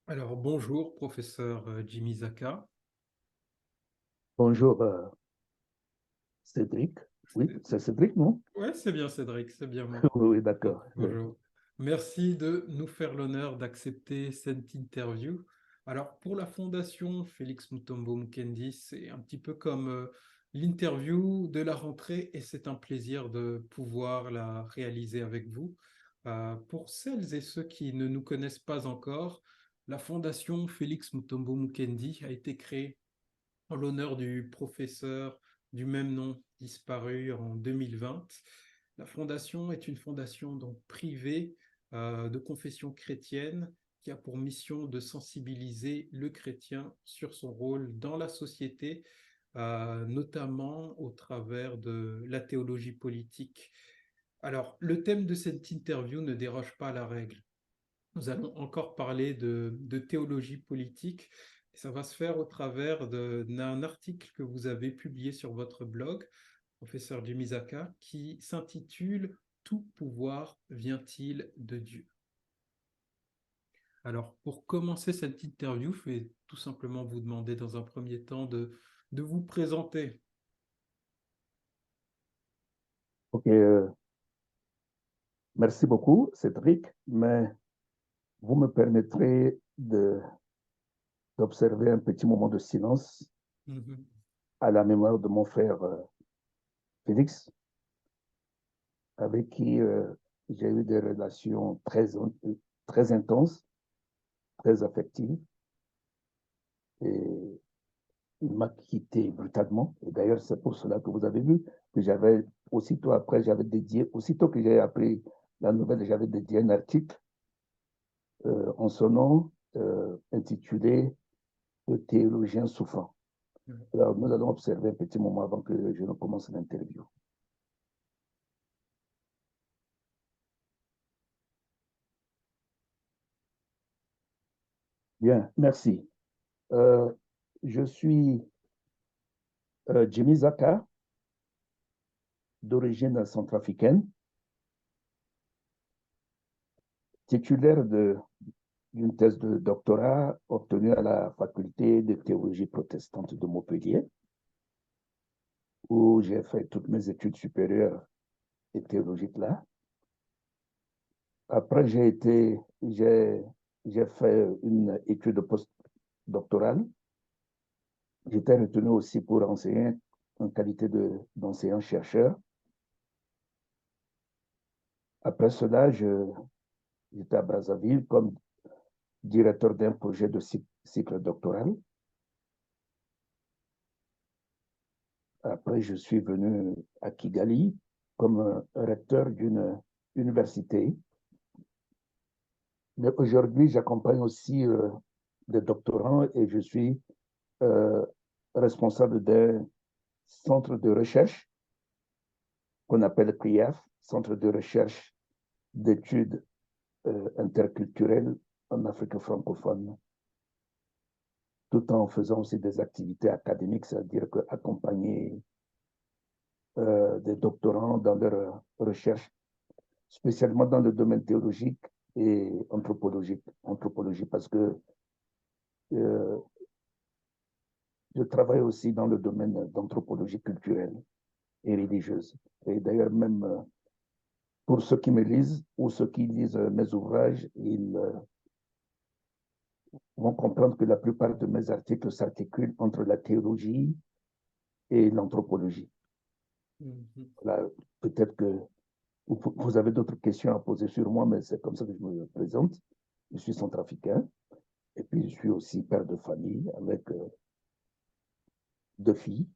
Alors, bonjour, professeur Jimmy Zaka. Bonjour, Cédric. Oui, c'est Cédric, non? Ouais, c'est bien Cédric, c'est bien moi. Oui, oui, Donc, d'accord. bonjour. Merci de nous faire l'honneur d'accepter cette interview. Alors, pour la Fondation Félix Mutombo Mukendi, c'est un petit peu comme l'interview de la rentrée et c'est un plaisir de pouvoir la réaliser avec vous. Pour celles et ceux qui ne nous connaissent pas encore, la Fondation Félix Mutombo Mukendi a été créée en l'honneur du professeur du même nom disparu en 2020. La fondation est une fondation donc privée de confession chrétienne qui a pour mission de sensibiliser le chrétien sur son rôle dans la société, notamment au travers de la théologie politique. Alors, le thème de cette interview ne déroge pas à la règle. Nous allons encore parler de théologie politique. Ça va se faire au travers d'un article que vous avez publié sur votre blog, professeur Jimmy Zaka, qui s'intitule Tout pouvoir vient-il de Dieu? Alors, pour commencer cette interview, je vais tout simplement vous demander dans un premier temps de vous présenter. Ok, merci beaucoup, Cédric, mais vous me permettrez d'observer un petit moment de silence Mhm. à la mémoire de mon frère Félix, avec qui j'ai eu des relations très intenses, très affectives, et il m'a quitté brutalement. Et d'ailleurs, c'est pour cela que vous avez vu que j'avais, aussitôt après, aussitôt que j'ai appris la nouvelle, j'avais dédié un article en son nom, intitulé Le théologien souffrant. Alors, nous allons observer un petit moment avant que je ne commence l'interview. Bien, merci. Euh, je suis Jimmy Zaka, d'origine centrafricaine, titulaire d'une thèse de doctorat obtenue à la faculté de théologie protestante de Montpellier, où j'ai fait toutes mes études supérieures et théologiques là. Après, j'ai fait une étude postdoctorale. J'étais retenu aussi pour enseigner en qualité d'enseignant-chercheur. Après cela, j'étais à Brazzaville comme directeur d'un projet de cycle doctoral. Après, je suis venu à Kigali comme recteur d'une université. Mais aujourd'hui, j'accompagne aussi des doctorants et je suis euh, responsable d'un centre de recherche qu'on appelle CRIAF, Centre de recherche d'études interculturelles en Afrique francophone, tout en faisant aussi des activités académiques, c'est-à-dire accompagner des doctorants dans leurs recherches, spécialement dans le domaine théologique et anthropologique. Anthropologie parce que euh, je travaille aussi dans le domaine d'anthropologie culturelle et religieuse. Et d'ailleurs, même pour ceux qui me lisent ou ceux qui lisent mes ouvrages, ils vont comprendre que la plupart de mes articles s'articulent entre la théologie et l'anthropologie. Mhm. Voilà, peut-être que vous avez d'autres questions à poser sur moi, mais c'est comme ça que je me présente. Je suis centrafricain et puis je suis aussi père de famille avec deux filles.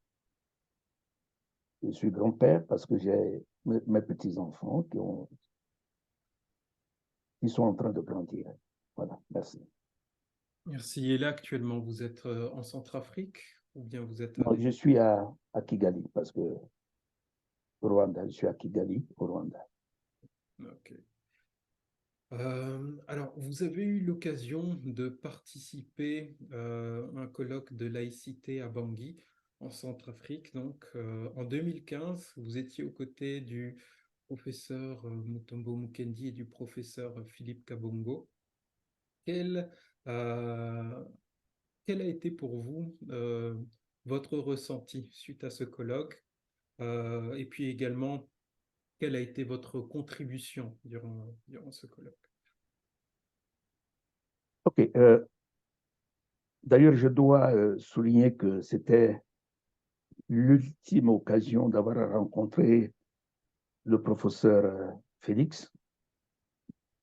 Je suis grand-père parce que j'ai mes petits-enfants qui sont en train de grandir. Voilà, merci. Merci. Et là, actuellement, vous êtes en Centrafrique ou bien vous êtes à Moi, je suis à Kigali parce que au Rwanda, je suis à Kigali, au Rwanda. Ok. Alors, vous avez eu l'occasion de participer à un colloque de laïcité à Bangui, en Centrafrique. Donc, en 2015, vous étiez aux côtés du professeur Mutombo Mukendi et du professeur Philippe Kabongo. Quel Euh, Quel a été pour vous votre ressenti suite à ce colloque? Et puis également, quelle a été votre contribution durant ce colloque? OK. D'ailleurs, je dois souligner que c'était l'ultime occasion d'avoir rencontré le professeur Félix,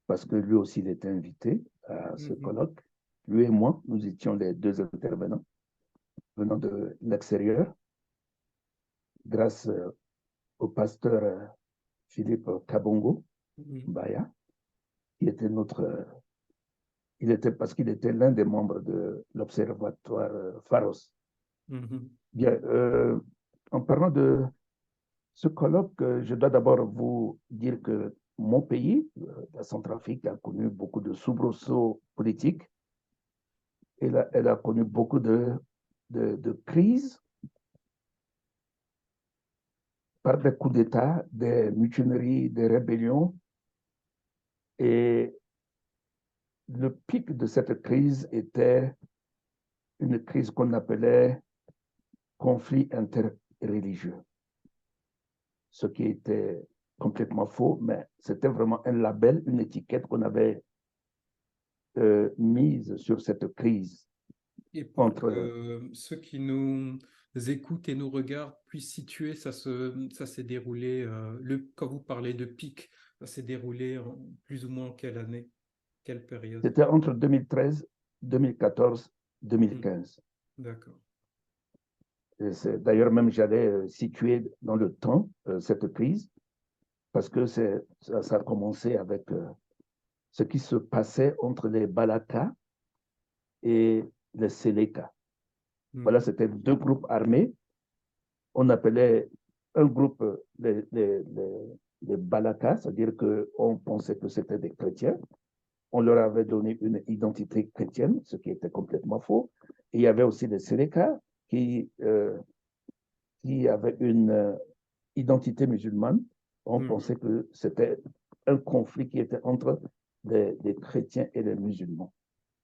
parce que lui aussi, il était invité à ce Mhm, colloque. Lui et moi, nous étions les deux intervenants venant de l'extérieur, grâce au pasteur Philippe Kabongo mhm, Baya, qui était il était parce qu'il était l'un des membres de l'observatoire Pharos. mhm, Bien, en parlant de ce colloque, je dois d'abord vous dire que mon pays, la Centrafrique, a connu beaucoup de soubresauts politiques. Elle a connu beaucoup de crises par des coups d'État, des mutineries, des rébellions. Et le pic de cette crise était une crise qu'on appelait conflit interreligieux, ce qui était complètement faux, mais c'était vraiment un label, une étiquette qu'on avait mise sur cette crise Et pour entre. que ceux qui nous écoutent et nous regardent puissent situer, ça s'est déroulé, quand vous parlez de pic, ça s'est déroulé en plus ou moins en quelle année, quelle période? C'était entre 2013, 2014, Hmm, 2015. d'accord. D'ailleurs, même j'allais situer dans le temps cette crise, parce que ça a commencé avec ce qui se passait entre les Balaka et les Seleka. Voilà, Mhm, c'était deux groupes armés. On appelait un groupe les Balaka, c'est-à-dire qu'on pensait que c'était des chrétiens. On leur avait donné une identité chrétienne, ce qui était complètement faux. Et il y avait aussi les Seleka qui avaient une identité musulmane. On mhm, pensait que c'était un conflit qui était entre les chrétiens et les musulmans.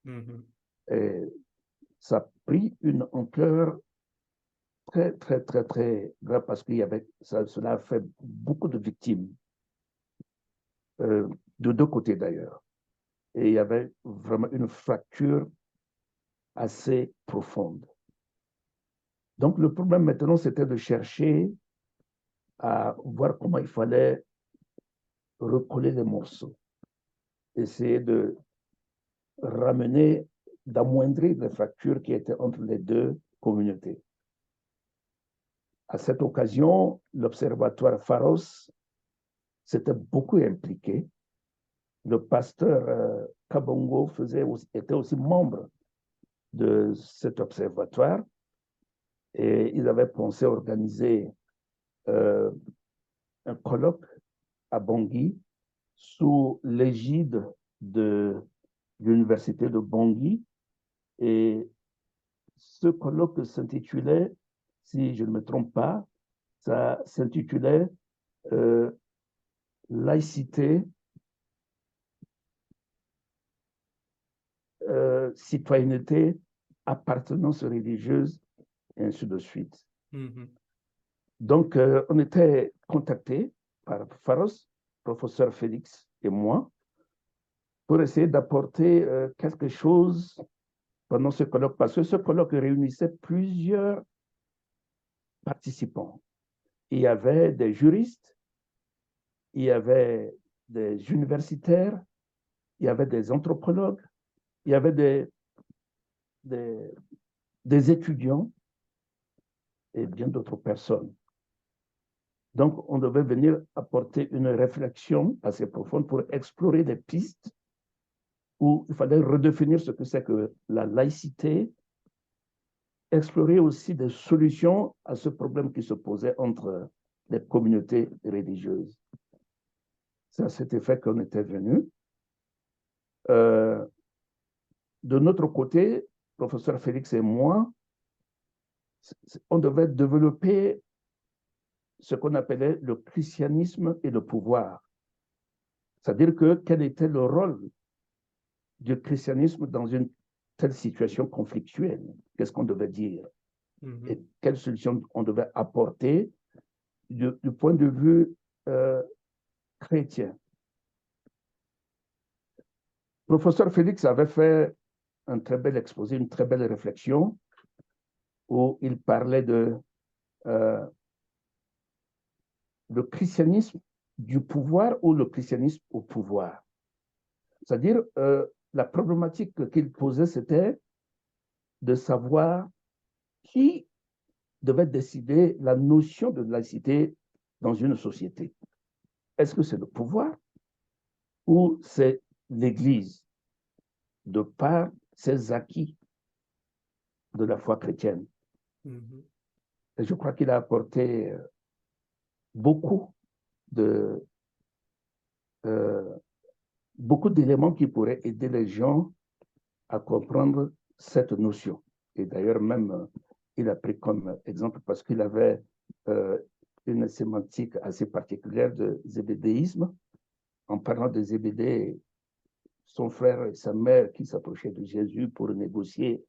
mhm, Et ça a pris une ampleur très, très, très, très grave parce qu'il y avait, cela a fait beaucoup de victimes, euh, de deux côtés d'ailleurs. Et il y avait vraiment une fracture assez profonde. Donc le problème maintenant, c'était de chercher à voir comment il fallait recoller les morceaux, essayer de ramener, d'amoindrir les fractures qui étaient entre les deux communautés. À cette occasion, l'Observatoire Pharos s'était beaucoup impliqué. Le pasteur Kabongo était aussi membre de cet observatoire et il avait pensé organiser euh, un colloque à Bangui sous l'égide de l'université de Bangui. Et ce colloque s'intitulait, si je ne me trompe pas, ça s'intitulait euh, Laïcité, citoyenneté, appartenance religieuse, et ainsi de suite. mhm, Donc, on était contactés par Pharos, professeur Félix et moi, pour essayer d'apporter quelque chose pendant ce colloque, parce que ce colloque réunissait plusieurs participants. Il y avait des juristes, il y avait des universitaires, il y avait des anthropologues, il y avait des, des étudiants et bien d'autres personnes. Donc, on devait venir apporter une réflexion assez profonde pour explorer des pistes où il fallait redéfinir ce que c'est que la laïcité, explorer aussi des solutions à ce problème qui se posait entre les communautés religieuses. C'est à cet effet qu'on était venu. Euh, de notre côté, professeur Félix et moi, on devait développer ce qu'on appelait le christianisme et le pouvoir. C'est-à-dire que quel était le rôle du christianisme dans une telle situation conflictuelle, qu'est-ce qu'on devait dire et quelle solution on devait apporter du point de vue chrétien. Le professeur Félix avait fait un très bel exposé, une très belle réflexion où il parlait de le christianisme du pouvoir ou le christianisme au pouvoir. C'est-à-dire, la problématique qu'il posait, c'était de savoir qui devait décider la notion de laïcité dans une société. Est-ce que c'est le pouvoir ou c'est l'Église, de par ses acquis de la foi chrétienne? Et je crois qu'il a apporté beaucoup de beaucoup d'éléments qui pourraient aider les gens à comprendre cette notion. Et d'ailleurs, même, il a pris comme exemple, parce qu'il avait une sémantique assez particulière de zébédéisme. En parlant de Zébédée, son frère et sa mère qui s'approchaient de Jésus pour négocier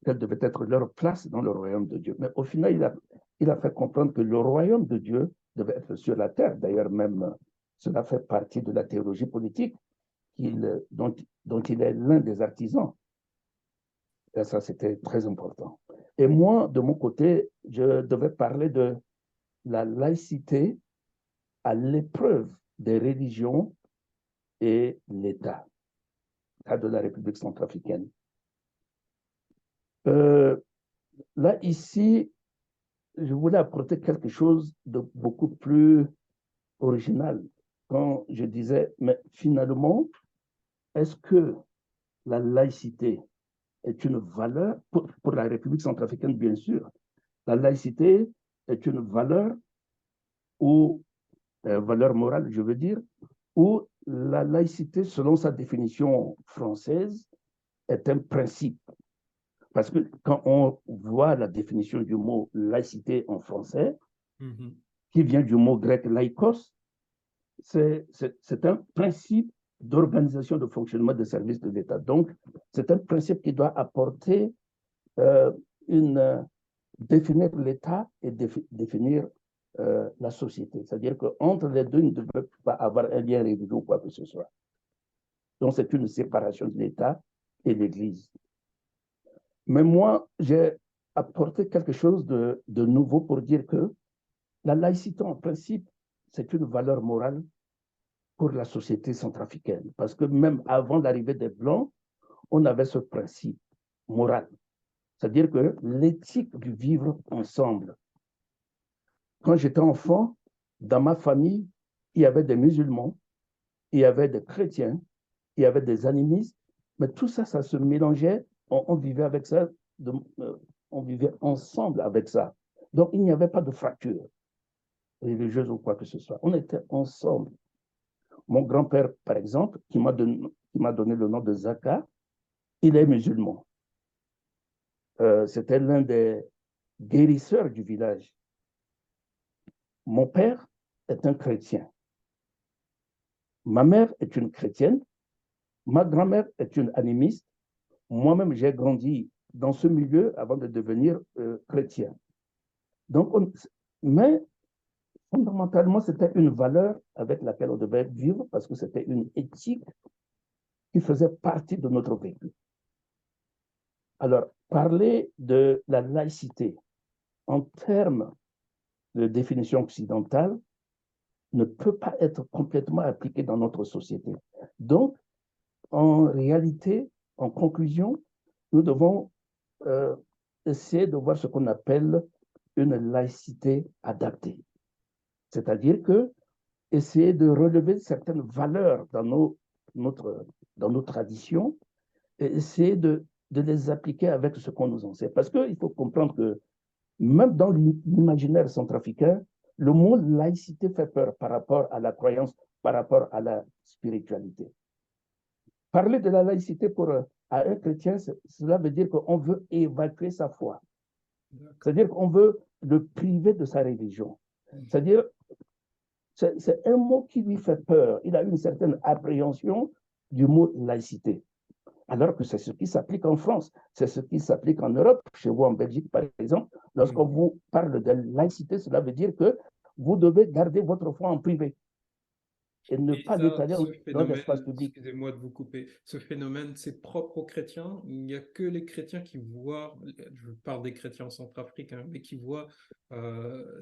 quelle devait être leur place dans le royaume de Dieu. Mais au final, il a fait comprendre que le royaume de Dieu devait être sur la terre. D'ailleurs, même, cela fait partie de la théologie politique dont il est l'un des artisans. Et ça, c'était très important. Et moi, de mon côté, je devais parler de la laïcité à l'épreuve des religions et l'État, de la République centrafricaine. Là, ici, je voulais apporter quelque chose de beaucoup plus original. Quand je disais, mais finalement, est-ce que la laïcité est une valeur, pour la République centrafricaine, bien sûr, la laïcité est une valeur ou valeur morale, je veux dire, ou la laïcité, selon sa définition française, est un principe. Parce que quand on voit la définition du mot laïcité en français, qui vient du mot grec laikos, c'est un principe d'organisation de fonctionnement des services de l'État. Donc, c'est un principe qui doit apporter définir l'État et définir la société. C'est-à-dire qu'entre les deux, il ne devrait pas avoir un lien religieux ou quoi que ce soit. Donc, c'est une séparation de l'État et l'Église. Mais moi, j'ai apporté quelque chose de nouveau pour dire que la laïcité, en principe, c'est une valeur morale pour la société centrafricaine. Parce que même avant l'arrivée des Blancs, on avait ce principe moral. C'est-à-dire que l'éthique du vivre ensemble. Quand j'étais enfant, dans ma famille, il y avait des musulmans, il y avait des chrétiens, il y avait des animistes, mais tout ça, ça se mélangeait, on vivait avec ça, on vivait ensemble avec ça. Donc, il n'y avait pas de fracture religieuse ou quoi que ce soit. On était ensemble. Mon grand-père, par exemple, qui m'a donné le nom de Zaka, il est musulman. C'était l'un des guérisseurs du village. Mon père est un chrétien. Ma mère est une chrétienne. Ma grand-mère est une animiste. Moi-même, j'ai grandi dans ce milieu avant de devenir chrétien. Donc, mais fondamentalement, c'était une valeur avec laquelle on devait vivre parce que c'était une éthique qui faisait partie de notre vécu. Alors, parler de la laïcité en termes de définition occidentale ne peut pas être complètement appliqué dans notre société. Donc, en réalité, en conclusion, nous devons essayer de voir ce qu'on appelle une laïcité adaptée. C'est-à-dire que essayer de relever certaines valeurs dans nos traditions et essayer de les appliquer avec ce qu'on nous enseigne. Parce qu'il faut comprendre que même dans l'imaginaire centrafricain, le mot laïcité fait peur par rapport à la croyance, par rapport à la spiritualité. Parler de la laïcité à un chrétien, cela veut dire qu'on veut évacuer sa foi. C'est-à-dire qu'on veut le priver de sa religion. C'est-à-dire, c'est un mot qui lui fait peur. Il a une certaine appréhension du mot laïcité. Alors que c'est ce qui s'applique en France, c'est ce qui s'applique en Europe, chez vous en Belgique par exemple. Lorsqu'on Mhm. vous parle de laïcité, cela veut dire que vous devez garder votre foi en privé et ne Et pas ça, l'étaler ce dans l'espace phénomène, public. excusez-moi de vous couper, ce phénomène, c'est propre aux chrétiens. Il n'y a que les chrétiens qui voient, je parle des chrétiens en Centrafrique, hein, mais qui voient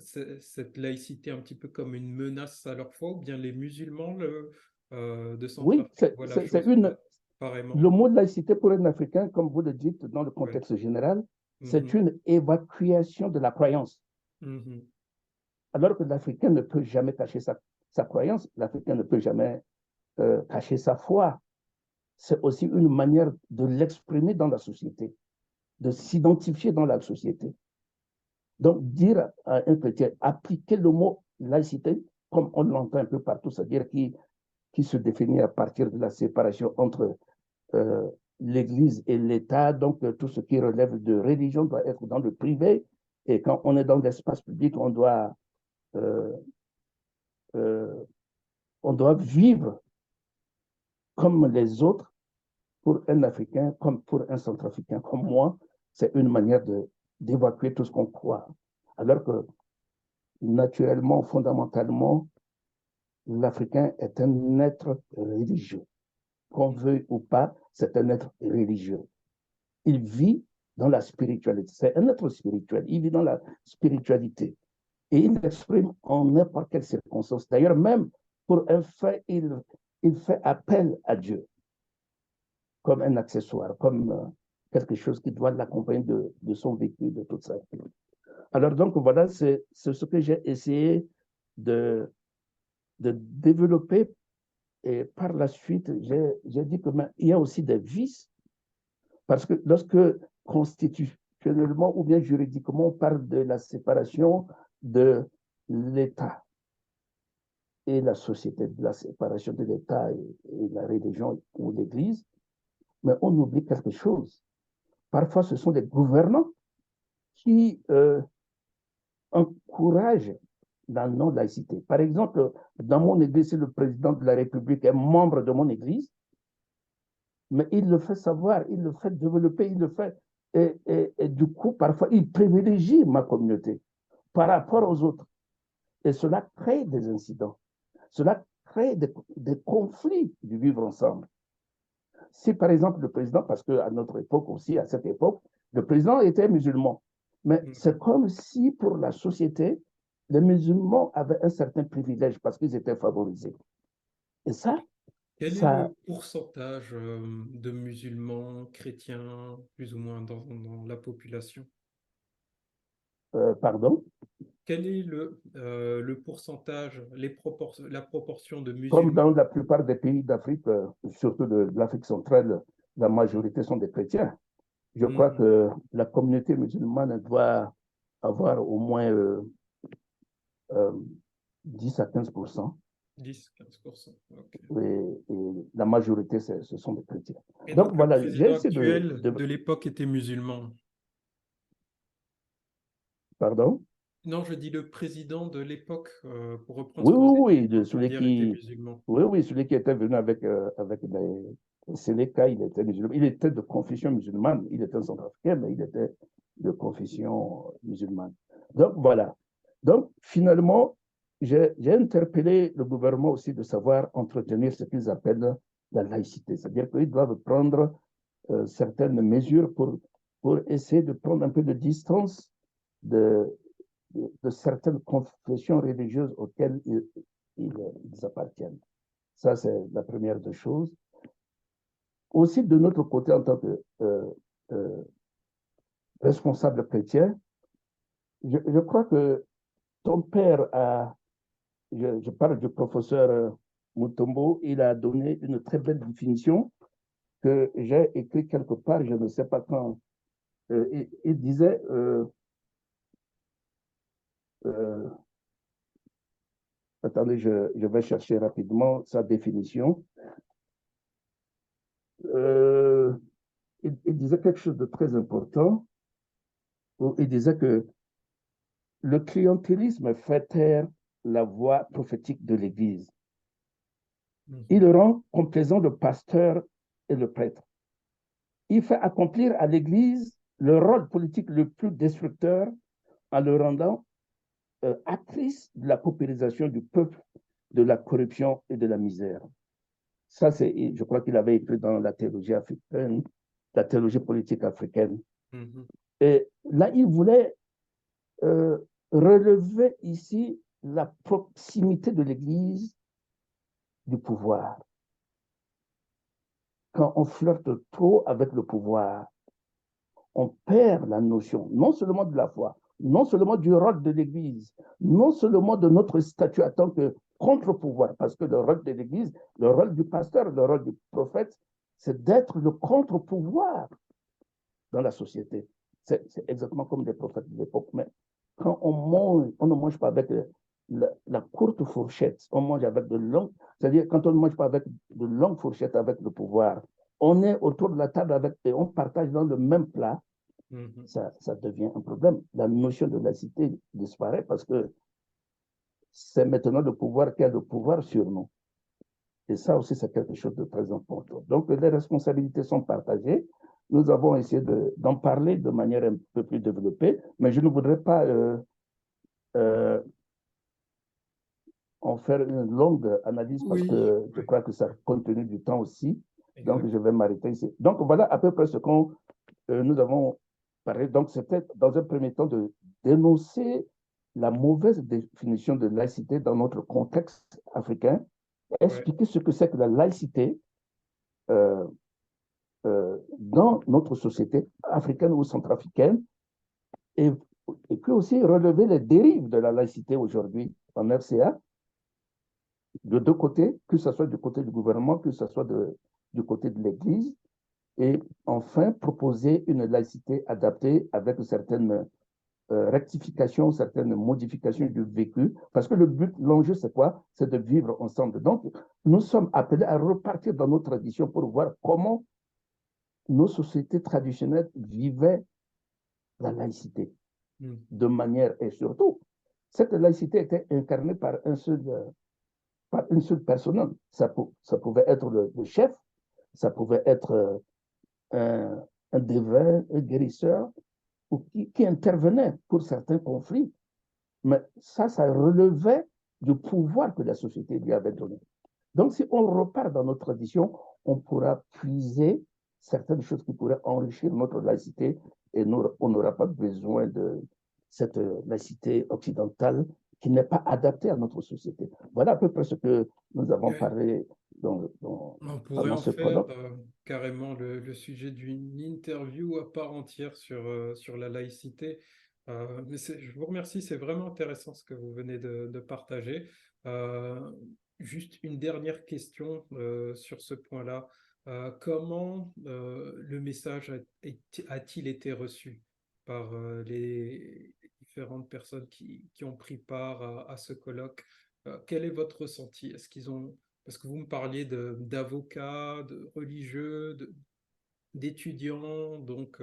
cette laïcité un petit peu comme une menace à leur foi, ou bien les musulmans de Oui, Centrafrique voient la c'est chose pareillement. le mot laïcité pour un Africain, comme vous le dites dans le Ouais. contexte général, c'est Mhm. une évacuation de la croyance. Mhm. Alors que l'Africain ne peut jamais cacher sa croyance, l'Africain ne peut jamais cacher sa foi. C'est aussi une manière de l'exprimer dans la société, de s'identifier dans la société. Donc, dire à un chrétien, appliquer le mot laïcité, comme on l'entend un peu partout, c'est-à-dire qui se définit à partir de la séparation entre euh, l'Église et l'État, donc tout ce qui relève de religion doit être dans le privé, et quand on est dans l'espace public, euh, euh, on doit vivre comme les autres. Pour un Africain, comme pour un Centrafricain, comme moi, c'est une manière d'évacuer tout ce qu'on croit. Alors que naturellement, fondamentalement, l'Africain est un être religieux. Qu'on veuille ou pas, c'est un être religieux. Il vit dans la spiritualité. C'est un être spirituel. Il vit dans la spiritualité. Et il l'exprime en n'importe quelle circonstance. D'ailleurs, même pour un fait, il fait appel à Dieu comme un accessoire, comme quelque chose qui doit l'accompagner de son vécu, de toute sa vie. Alors donc voilà, c'est ce que j'ai essayé de développer et par la suite, j'ai dit que il y a aussi des vices parce que lorsque constitutionnellement ou bien juridiquement on parle de la séparation de l'État et la société, de la séparation de l'État et la religion ou l'Église, mais on oublie quelque chose. Parfois, ce sont des gouvernants qui encouragent la non-laïcité. Par exemple, dans mon église, si le président de la République est membre de mon église, mais il le fait savoir, il le fait développer, il le fait. Et du coup, parfois, il privilégie ma communauté par rapport aux autres. Et cela crée des incidents. Cela crée des conflits du vivre ensemble. Si, par exemple, le président, parce qu'à notre époque aussi, à cette époque, le président était musulman. Mais c'est Mhm. comme si pour la société, les musulmans avaient un certain privilège parce qu'ils étaient favorisés. Et Quel est ça, le pourcentage de musulmans, chrétiens, plus ou moins dans la population? pardon, Quel est le pourcentage, la proportion de comme musulmans? dans la plupart des pays d'Afrique, surtout de l'Afrique centrale, la majorité sont des chrétiens. Je crois Mhm. que la communauté musulmane doit avoir au moins euh, 10 à 15%. 10-15%. Ok. Et la majorité, ce sont des chrétiens. Et Donc donc le voilà, j'ai président essayé actuel de l'époque était musulman. pardon? Non, je dis le président de l'époque, pour reprendre ce Oui, que vous avez dit, oui, oui, de celui d'Andière était qui, musulman. oui, oui, celui qui était venu avec les Sénéca, il était musulman. Il était de confession musulmane. Il était centrafricain, mais il était de confession musulmane. Donc voilà. Donc finalement, j'ai interpellé le gouvernement aussi de savoir entretenir ce qu'ils appellent la laïcité. C'est-à-dire qu'ils doivent prendre certaines mesures pour essayer de prendre un peu de distance de, de certaines confessions religieuses auxquelles ils appartiennent. Ça, c'est la première des choses. Aussi, de notre côté, en tant que euh, responsable chrétien, je crois que ton père a, je parle du professeur Mutombo, il a donné une très belle définition que j'ai écrite quelque part, je ne sais pas quand. Il disait, euh, attendez, je vais chercher rapidement sa définition. Euh, il disait quelque chose de très important. Où il disait que le clientélisme fait taire la voix prophétique de l'Église. Mhm. Il rend complaisant le pasteur et le prêtre. il fait accomplir à l'Église le rôle politique le plus destructeur en le rendant actrice de la paupérisation du peuple, de la corruption et de la misère. Ça, je crois qu'il avait écrit dans la théologie africaine, la théologie politique africaine. Mhm. Et là, il voulait euh, relever ici la proximité de l'Église du pouvoir. Quand on flirte trop avec le pouvoir, on perd la notion, non seulement de la foi, non seulement du rôle de l'Église, non seulement de notre statut en tant que contre-pouvoir, parce que le rôle de l'Église, le rôle du pasteur, le rôle du prophète, c'est d'être le contre-pouvoir dans la société. C'est exactement comme les prophètes de l'époque. Mais quand on mange, on ne mange pas avec la courte fourchette, on mange avec de longues, c'est-à-dire quand on ne mange pas avec de longues fourchettes avec le pouvoir, on est autour de la table avec, et on partage dans le même plat, ça devient un problème. La notion de laïcité disparaît parce que c'est maintenant le pouvoir qui a le pouvoir sur nous. Et ça aussi, c'est quelque chose de très important. Donc, les responsabilités sont partagées. Nous avons essayé d'en parler de manière un peu plus développée, mais je ne voudrais pas euh, en faire une longue analyse parce Oui, que je crois que ça compte tenu du temps aussi. Donc, exact. je vais m'arrêter ici. Donc, voilà à peu près ce qu'on nous avons parlé. Donc, c'était dans un premier temps de dénoncer la mauvaise définition de laïcité dans notre contexte africain, Ouais. expliquer ce que c'est que la laïcité euh, dans notre société africaine ou centrafricaine et, et puis aussi relever les dérives de la laïcité aujourd'hui en RCA, de deux côtés, que ce soit du côté du gouvernement, que ce soit du côté de l'Église, et enfin proposer une laïcité adaptée avec certaines rectifications, certaines modifications du vécu, parce que le but, l'enjeu, c'est quoi? C'est de vivre ensemble. Donc, nous sommes appelés à repartir dans nos traditions pour voir comment nos sociétés traditionnelles vivaient la laïcité Mm. de manière, et surtout, cette laïcité était incarnée par une seule personne. Ça pouvait être le chef, ça pouvait être un devin, un guérisseur, ou qui intervenait pour certains conflits. Mais ça relevait du pouvoir que la société lui avait donné. Donc, si on repart dans nos traditions, on pourra puiser certaines choses qui pourraient enrichir notre laïcité et on n'aura pas besoin de cette laïcité occidentale qui n'est pas adaptée à notre société. Voilà à peu près ce que nous avons Ouais. parlé On pourrait pendant en ce faire colloque. carrément le sujet d'une interview à part entière sur la laïcité. Je vous remercie, c'est vraiment intéressant ce que vous venez de partager. Euh, Juste une dernière question sur ce point-là. Comment le message a-t-il été reçu par les différentes personnes qui ont pris part à ce colloque? Quel est votre ressenti? Est-ce qu'ils ont parce que vous me parliez d'avocats, de religieux, d'étudiants, donc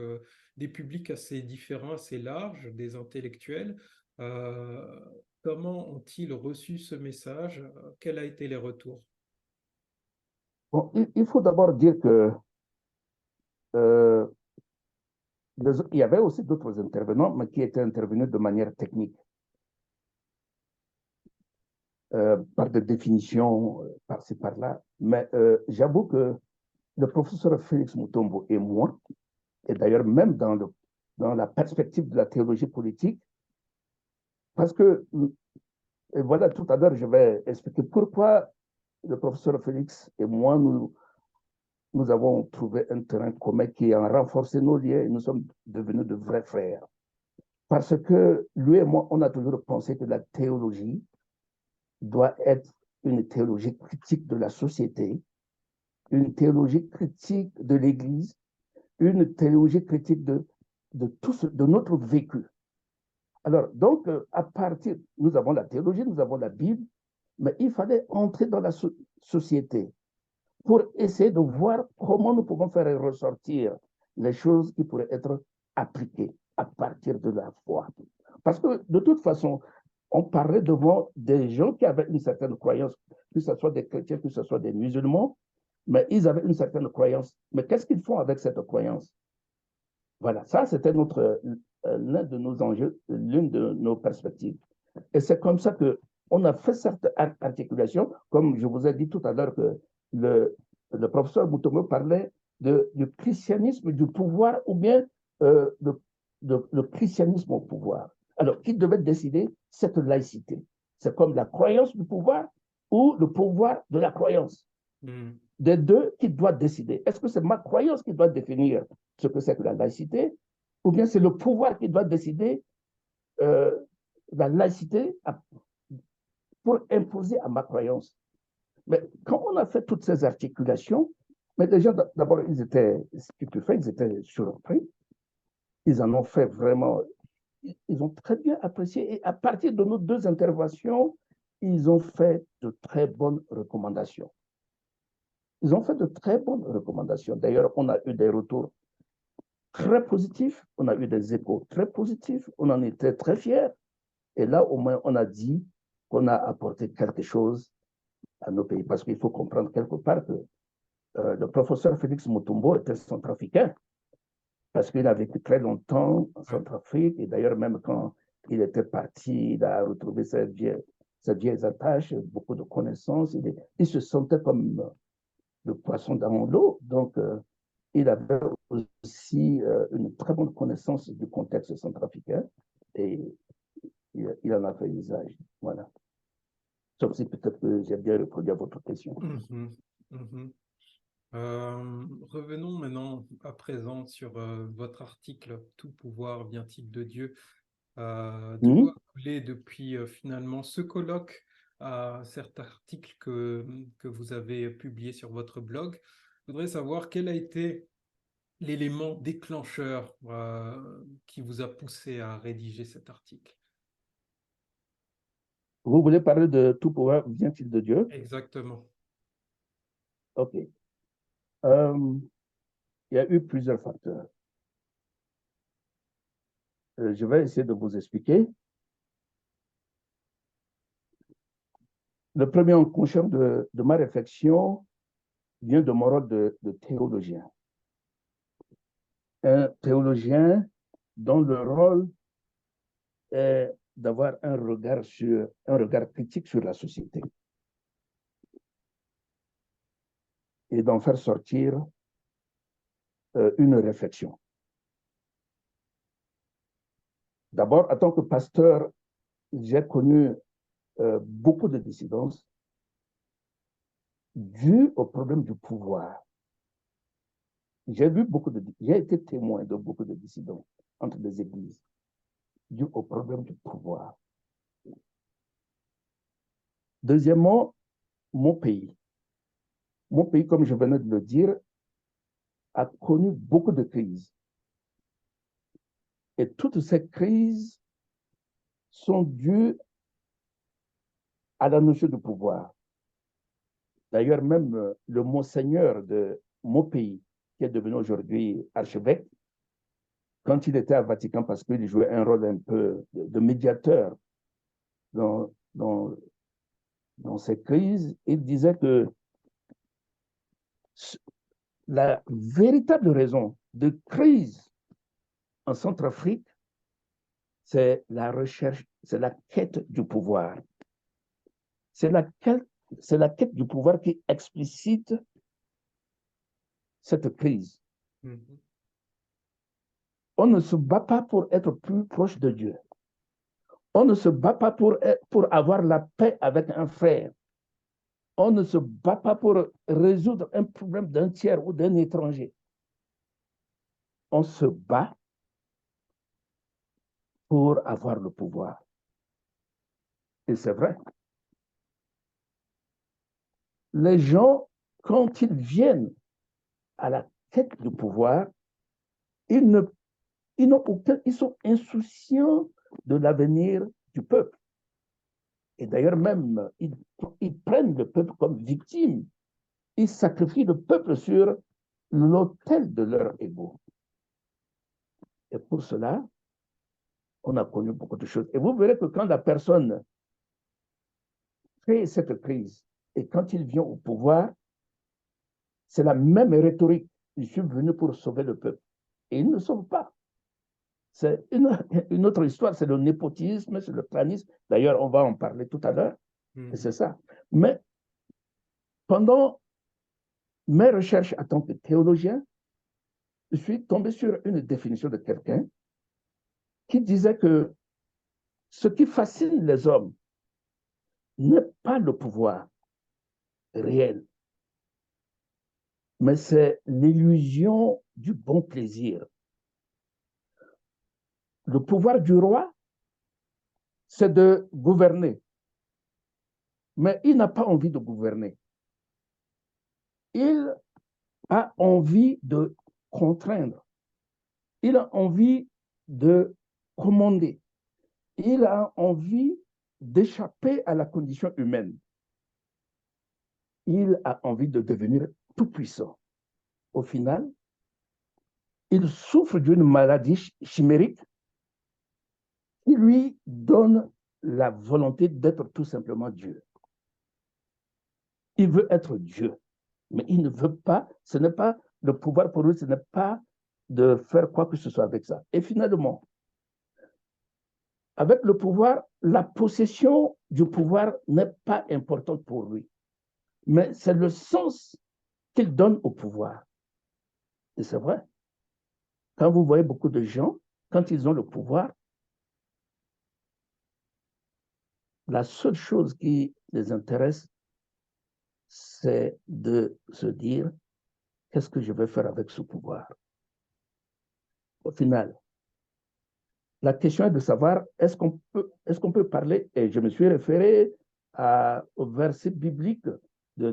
des publics assez différents, assez larges, des intellectuels. Euh, Comment ont-ils reçu ce message? Quels ont été les retours? Bon, il faut d'abord dire que euh, il y avait aussi d'autres intervenants, mais qui étaient intervenus de manière technique, par des définitions, par-ci, par-là. Mais j'avoue que le professeur Félix Mutombo et moi, et d'ailleurs même dans la perspective de la théologie politique, parce que, et voilà, tout à l'heure, je vais expliquer pourquoi le professeur Félix et moi, nous avons trouvé un terrain commun qui a renforcé nos liens et nous sommes devenus de vrais frères. Parce que lui et moi, on a toujours pensé que la théologie doit être une théologie critique de la société, une théologie critique de l'Église, une théologie critique de notre vécu. Alors, donc, à partir, nous avons la théologie, nous avons la Bible, mais il fallait entrer dans la société pour essayer de voir comment nous pouvons faire ressortir les choses qui pourraient être appliquées à partir de la foi. Parce que de toute façon, on parlait devant des gens qui avaient une certaine croyance, que ce soit des chrétiens, que ce soit des musulmans, mais ils avaient une certaine croyance. Mais qu'est-ce qu'ils font avec cette croyance? Voilà, ça, c'était l'un de nos enjeux, l'une de nos perspectives. Et c'est comme ça qu'on a fait cette articulation, comme je vous ai dit tout à l'heure que le professeur Mutombo parlait du christianisme du pouvoir ou bien le christianisme au pouvoir. Alors, qui devait décider cette laïcité? C'est comme la croyance du pouvoir ou le pouvoir de la croyance. Des deux, qui doit décider? Est-ce que c'est ma croyance qui doit définir ce que c'est que la laïcité, ou bien c'est le pouvoir qui doit décider la laïcité pour imposer à ma croyance? Mais quand on a fait toutes ces articulations, mais déjà, d'abord, ils étaient stupéfaits, ils étaient surpris. Ils en ont fait vraiment, ils ont très bien apprécié. Et à partir de nos deux interventions, ils ont fait de très bonnes recommandations. Ils ont fait de très bonnes recommandations. D'ailleurs, on a eu des retours très positifs, on a eu des échos très positifs, on en était très fiers. Et là, au moins, on a dit qu'on a apporté quelque chose à nos pays. Parce qu'il faut comprendre quelque part que le professeur Félix Mutombo était centrafricain, parce qu'il a vécu très longtemps en Centrafrique. Et d'ailleurs, même quand il était parti, il a retrouvé ses vieilles attaches, beaucoup de connaissances. Il se sentait comme le poisson dans l'eau. Donc, il avait aussi une très bonne connaissance du contexte centrafricain et il en a fait usage. Voilà. Sauf si peut-être que j'ai bien répondu à votre question. Revenons maintenant à présent sur votre article Tout pouvoir vient-il de Dieu? De l'eau a coulé depuis finalement ce colloque à cet article que vous avez publié sur votre blog. Je voudrais savoir quel a été l'élément déclencheur qui vous a poussé à rédiger cet article. Vous voulez parler de tout pouvoir vient-il de Dieu? Exactement. OK. Il y a eu plusieurs facteurs. Je vais essayer de vous expliquer. Le premier enclencheur de ma réflexion vient de mon rôle de théologien. Un théologien dont le rôle est d'avoir un regard critique sur la société et d'en faire sortir une réflexion. D'abord, en tant que pasteur, j'ai connu beaucoup de dissidences dues au problème du pouvoir. J'ai été témoin de beaucoup de dissidents entre les églises dues au problème du pouvoir. Deuxièmement, mon pays. Mon pays, comme je venais de le dire, a connu beaucoup de crises. Et toutes ces crises sont dues à la notion de pouvoir. D'ailleurs, même le monseigneur de mon pays, qui est devenu aujourd'hui archevêque, quand il était à Vatican, parce qu'il jouait un rôle un peu de médiateur dans ces crises, il disait que la véritable raison de crise en Centrafrique, c'est la recherche, c'est la quête du pouvoir. C'est la quête du pouvoir qui explicite cette crise. On ne se bat pas pour être plus proche de Dieu. On ne se bat pas pour avoir la paix avec un frère. On ne se bat pas pour résoudre un problème d'un tiers ou d'un étranger. On se bat pour avoir le pouvoir. Et c'est vrai. Les gens, quand ils viennent à la quête du pouvoir, ils sont insouciants de l'avenir du peuple. Et d'ailleurs, même, ils prennent le peuple comme victime. Ils sacrifient le peuple sur l'autel de leur ego. Et pour cela, on a connu beaucoup de choses. Et vous verrez que quand la personne crée cette crise et quand il vient au pouvoir, c'est la même rhétorique. Je suis venu pour sauver le peuple. Et ils ne sauvent pas. C'est une autre histoire, c'est le népotisme, c'est le planisme. D'ailleurs, on va en parler tout à l'heure, et c'est ça. Mais pendant mes recherches en tant que théologien, je suis tombé sur une définition de quelqu'un qui disait que ce qui fascine les hommes n'est pas le pouvoir réel, mais c'est l'illusion du bon plaisir. Le pouvoir du roi, c'est de gouverner, mais il n'a pas envie de gouverner. Il a envie de contraindre. Il a envie de commander. Il a envie d'échapper à la condition humaine. Il a envie de devenir tout puissant. Au final, il souffre d'une maladie chimérique qui lui donne la volonté d'être tout simplement Dieu. Il veut être Dieu, mais il ne veut pas, ce n'est pas le pouvoir pour lui, ce n'est pas de faire quoi que ce soit avec ça. Et finalement, avec le pouvoir, la possession du pouvoir n'est pas importante pour lui, mais c'est le sens qu'il donne au pouvoir. Et c'est vrai, quand vous voyez beaucoup de gens, quand ils ont le pouvoir, la seule chose qui les intéresse, c'est de se dire, qu'est-ce que je vais faire avec ce pouvoir? Au final, la question est de savoir, est-ce qu'on peut parler, et je me suis référé au verset biblique de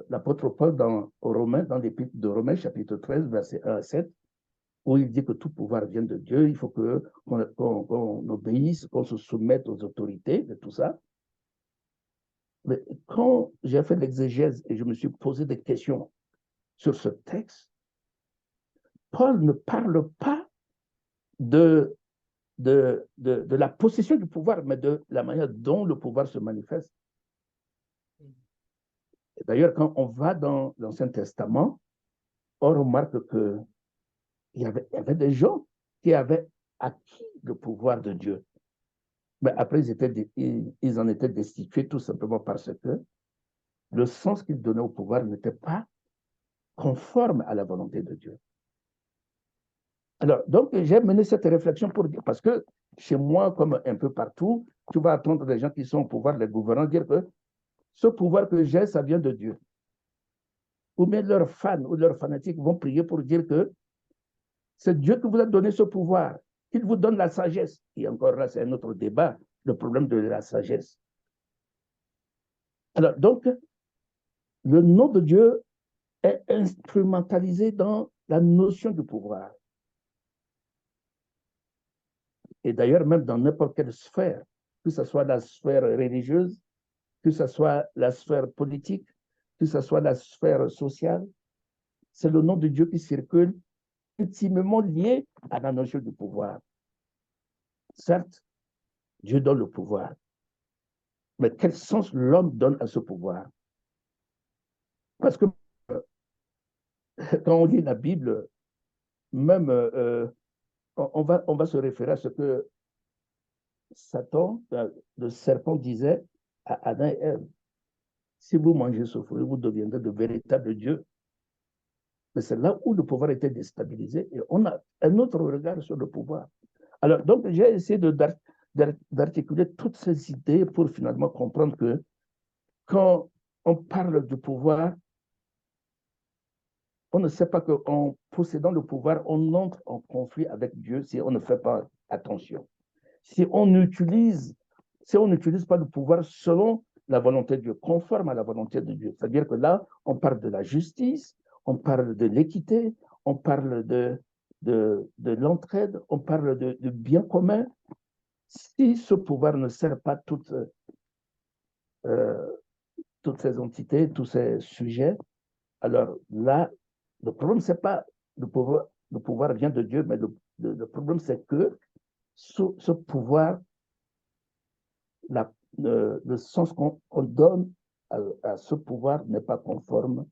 l'apôtre Paul aux Romains, dans l'épître de Romains, chapitre 13, verset 1 à 7, où il dit que tout pouvoir vient de Dieu, il faut qu'on obéisse, qu'on se soumette aux autorités de tout ça. Mais quand j'ai fait l'exégèse et je me suis posé des questions sur ce texte, Paul ne parle pas de la possession du pouvoir, mais de la manière dont le pouvoir se manifeste. D'ailleurs, quand on va dans l'Ancien Testament, on remarque qu'il y avait des gens qui avaient acquis le pouvoir de Dieu. Mais après, ils en étaient destitués tout simplement parce que le sens qu'ils donnaient au pouvoir n'était pas conforme à la volonté de Dieu. Alors, donc, j'ai mené cette réflexion pour dire, parce que chez moi, comme un peu partout, tu vas attendre des gens qui sont au pouvoir, les gouvernants, dire que ce pouvoir que j'ai, ça vient de Dieu. Ou bien leurs fans ou leurs fanatiques vont prier pour dire que c'est Dieu qui vous a donné ce pouvoir, qu'il vous donne la sagesse. Et encore là, c'est un autre débat, le problème de la sagesse. Alors, donc, le nom de Dieu est instrumentalisé dans la notion du pouvoir. Et d'ailleurs, même dans n'importe quelle sphère, que ce soit la sphère religieuse, que ce soit la sphère politique, que ce soit la sphère sociale, c'est le nom de Dieu qui circule, intimement lié à la notion du pouvoir. Certes, Dieu donne le pouvoir, mais quel sens l'homme donne à ce pouvoir? Parce que quand on lit la Bible, même on va se référer à ce que Satan, le serpent disait à Adam et Ève. Si vous mangez ce fruit, vous deviendrez de véritables dieux. Mais c'est là où le pouvoir était déstabilisé et on a un autre regard sur le pouvoir. Alors, donc, j'ai essayé d'articuler toutes ces idées pour finalement comprendre que quand on parle du pouvoir, on ne sait pas qu'en possédant le pouvoir, on entre en conflit avec Dieu si on ne fait pas attention. Si on n'utilise pas le pouvoir selon la volonté de Dieu, conforme à la volonté de Dieu. C'est-à-dire que là, on parle de la justice, on parle de l'équité, on parle de l'entraide, on parle de bien commun. Si ce pouvoir ne sert pas toutes ces entités, tous ces sujets, alors là, le problème, c'est pas le pouvoir vient de Dieu, mais le problème, c'est que ce pouvoir, le sens qu'on donne à ce pouvoir n'est pas conforme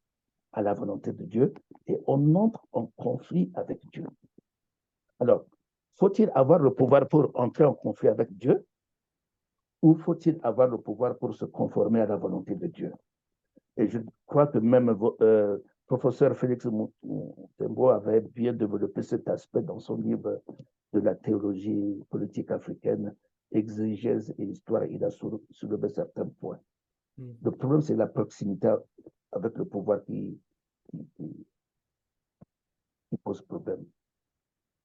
à la volonté volonté de Dieu et on entre en conflit avec Dieu. Alors, faut-il avoir le pouvoir pour entrer en conflit avec Dieu ou faut-il avoir le pouvoir pour se conformer à la volonté de Dieu? Et je crois que même professeur Félix Moutembo avait bien développé cet aspect dans son livre de la théologie politique africaine, exégèse et histoire. Il a soulevé certains points. Le problème, c'est la proximité avec le pouvoir qui pose problème.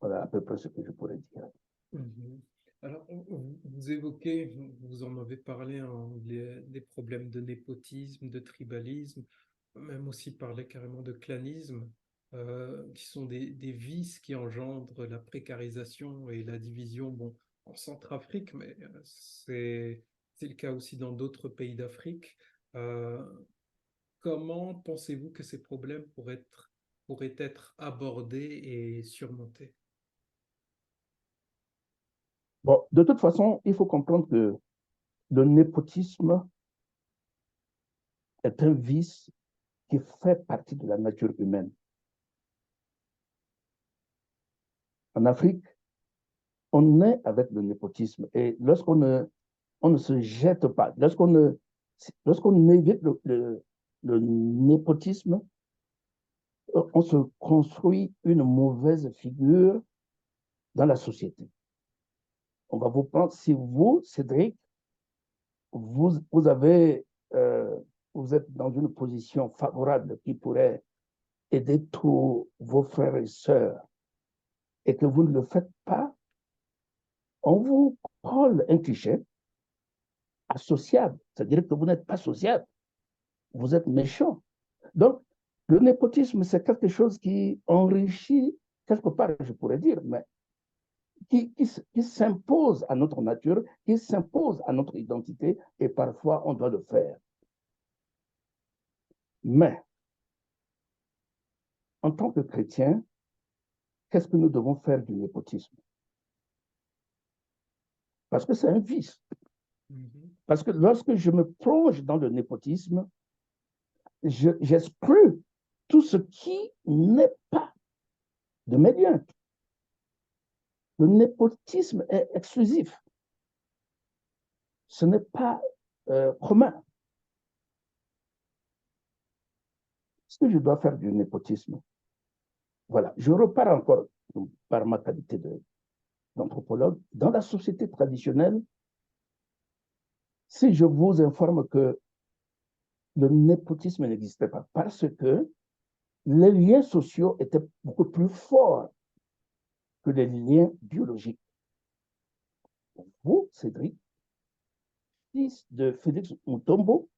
Voilà à peu près ce que je pourrais dire. Alors, vous évoquez, vous en avez parlé, hein, les problèmes de népotisme, de tribalisme, même aussi parler carrément de clanisme, qui sont des vices qui engendrent la précarisation et la division, bon, en Centrafrique, mais c'est le cas aussi dans d'autres pays d'Afrique. Euh, Comment pensez-vous que ces problèmes pourraient être abordés et surmontés? Bon, de toute façon, il faut comprendre que le népotisme est un vice qui fait partie de la nature humaine. En Afrique, on est avec le népotisme et lorsqu'on ne se jette pas, lorsqu'on évite le népotisme, on se construit une mauvaise figure dans la société. On va vous prendre, si vous, Cédric, vous avez, vous êtes dans une position favorable qui pourrait aider tous vos frères et sœurs et que vous ne le faites pas, on vous colle un cliché associable, c'est-à-dire que vous n'êtes pas sociable, vous êtes méchant. Donc, le népotisme, c'est quelque chose qui enrichit, quelque part, je pourrais dire, mais qui s'impose à notre nature, qui s'impose à notre identité, et parfois on doit le faire. Mais, en tant que chrétien, qu'est-ce que nous devons faire du népotisme? Parce que c'est un vice. Parce que lorsque je me plonge dans le népotisme, j'exclus tout ce qui n'est pas de mes biens. Le népotisme est exclusif. Ce n'est pas commun. Est-ce que je dois faire du népotisme? Voilà, je repars encore par ma qualité d'anthropologue. Dans la société traditionnelle, si je vous informe que le népotisme n'existait pas, parce que les liens sociaux étaient beaucoup plus forts que les liens biologiques. Vous, Cédric, fils de Félix Mutombo,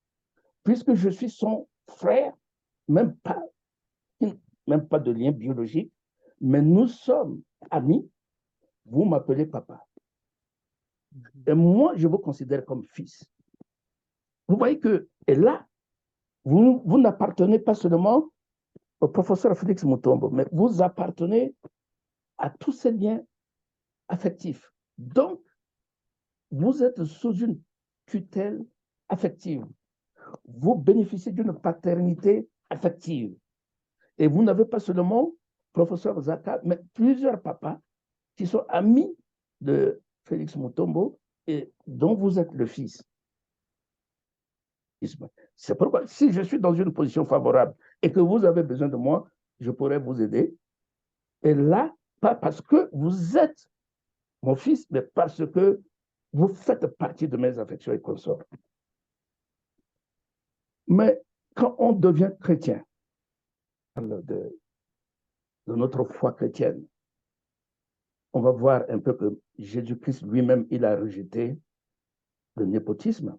puisque je suis son frère, même pas de lien biologique, mais nous sommes amis, vous m'appelez papa. Et moi, je vous considère comme fils. Vous voyez que, et là, vous n'appartenez pas seulement au professeur Félix Mutombo, mais vous appartenez à tous ces liens affectifs. Donc, vous êtes sous une tutelle affective. Vous bénéficiez d'une paternité affective. Et vous n'avez pas seulement professeur Zaka, mais plusieurs papas qui sont amis de Félix Mutombo et dont vous êtes le fils. C'est pourquoi, si je suis dans une position favorable et que vous avez besoin de moi, je pourrais vous aider. Et là, pas parce que vous êtes mon fils, mais parce que vous faites partie de mes affections et consorts. Mais quand on devient chrétien, de notre foi chrétienne, on va voir un peu que Jésus-Christ lui-même, il a rejeté le népotisme.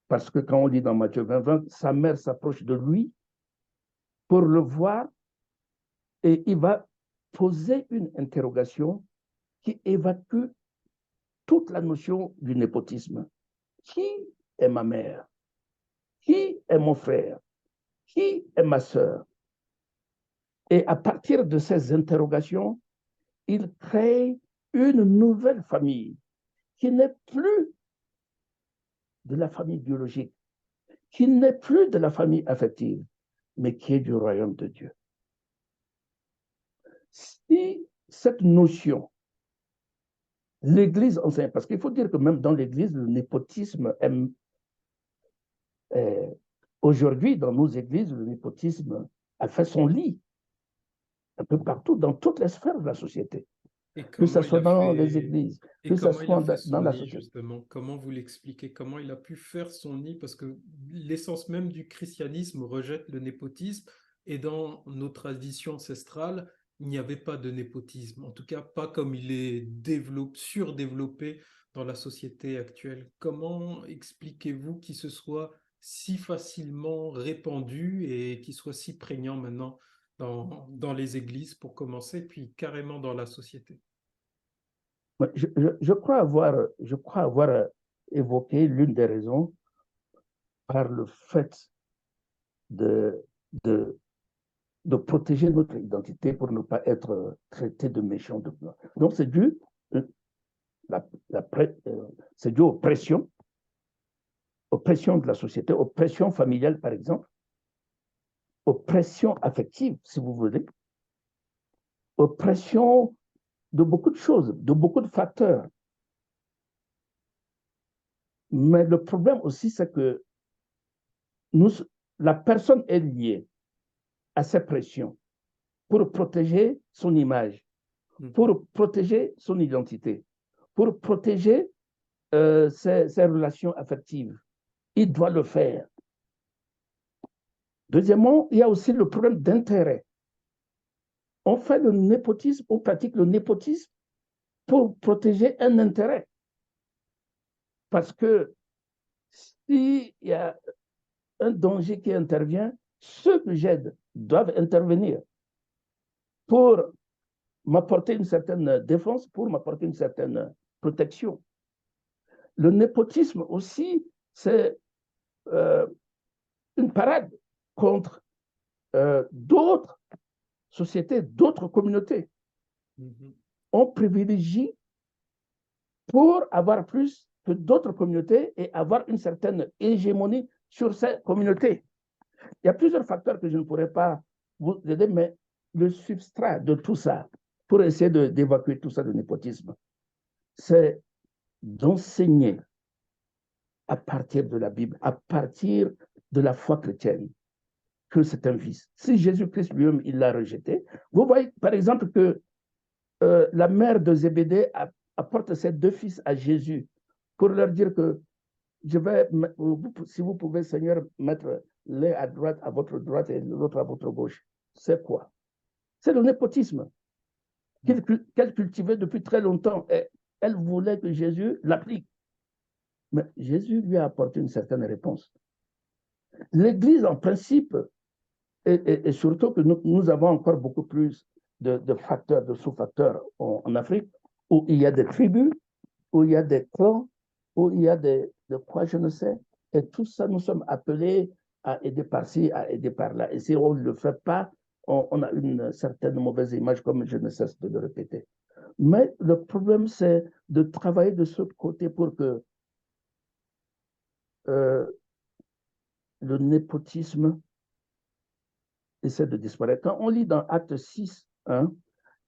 Parce que quand on lit dans Matthieu 20, sa mère s'approche de lui pour le voir et il va poser une interrogation qui évacue toute la notion du népotisme. Qui est ma mère? Qui est mon frère? Qui est ma sœur? Et à partir de ces interrogations, il crée une nouvelle famille qui n'est plus de la famille biologique, qui n'est plus de la famille affective, mais qui est du royaume de Dieu. Si cette notion, l'Église enseigne, parce qu'il faut dire que même dans l'Église, le népotisme aujourd'hui, dans nos églises, le népotisme a fait son lit un peu partout, dans toutes les sphères de la société, Et que ce comment il soit a dans les fait, églises, et que ce comment il a soit fait dans son la nid, société. justement? Comment vous l'expliquez? Comment il a pu faire son nid? Parce que l'essence même du christianisme rejette le népotisme, et dans nos traditions ancestrales, il n'y avait pas de népotisme. En tout cas, pas comme il est surdéveloppé dans la société actuelle. Comment expliquez-vous qu'il se soit si facilement répandu et qu'il soit si prégnant maintenant dans les églises pour commencer, puis carrément dans la société? Je crois avoir évoqué l'une des raisons par le fait de, de, de protéger notre identité pour ne pas être traité de méchant. Donc, c'est dû, la, la, c'est dû aux pressions de la société, aux pressions familiales, par exemple, aux pressions affectives, si vous voulez, aux pressions de beaucoup de choses, de beaucoup de facteurs. Mais le problème aussi, c'est que nous, la personne est liée à ces pressions pour protéger son image, pour protéger son identité, pour protéger ses relations affectives. Il doit le faire. Deuxièmement, il y a aussi le problème d'intérêt. On fait le népotisme, on pratique le népotisme pour protéger un intérêt. Parce que s'il y a un danger qui intervient, ceux que j'aide doivent intervenir pour m'apporter une certaine défense, pour m'apporter une certaine protection. Le népotisme aussi, c'est une parade contre d'autres sociétés, d'autres communautés. On privilégie pour avoir plus que d'autres communautés et avoir une certaine hégémonie sur ces communautés. Il y a plusieurs facteurs que je ne pourrais pas vous aider, mais le substrat de tout ça, pour essayer d'évacuer tout ça de népotisme, c'est d'enseigner à partir de la Bible, à partir de la foi chrétienne, que c'est un vice. Si Jésus-Christ lui-même, il l'a rejeté, vous voyez par exemple que la mère de Zébédée apporte ses deux fils à Jésus pour leur dire que je vais, si vous pouvez, Seigneur, mettre l'un à droite, à votre droite et l'autre à votre gauche. C'est quoi? C'est le népotisme qu'elle cultivait depuis très longtemps. Et elle voulait que Jésus l'applique. Mais Jésus lui a apporté une certaine réponse. L'Église, en principe, et surtout que nous avons encore beaucoup plus de facteurs, de sous-facteurs en Afrique, où il y a des tribus, où il y a des clans, où il y a de quoi je ne sais. Et tout ça, nous sommes appelés à aider par-ci, à aider par-là. Et si on ne le fait pas, on a une certaine mauvaise image, comme je ne cesse de le répéter. Mais le problème, c'est de travailler de ce côté pour que euh, le népotisme essaie de disparaître. Quand on lit dans Acte 6, 1,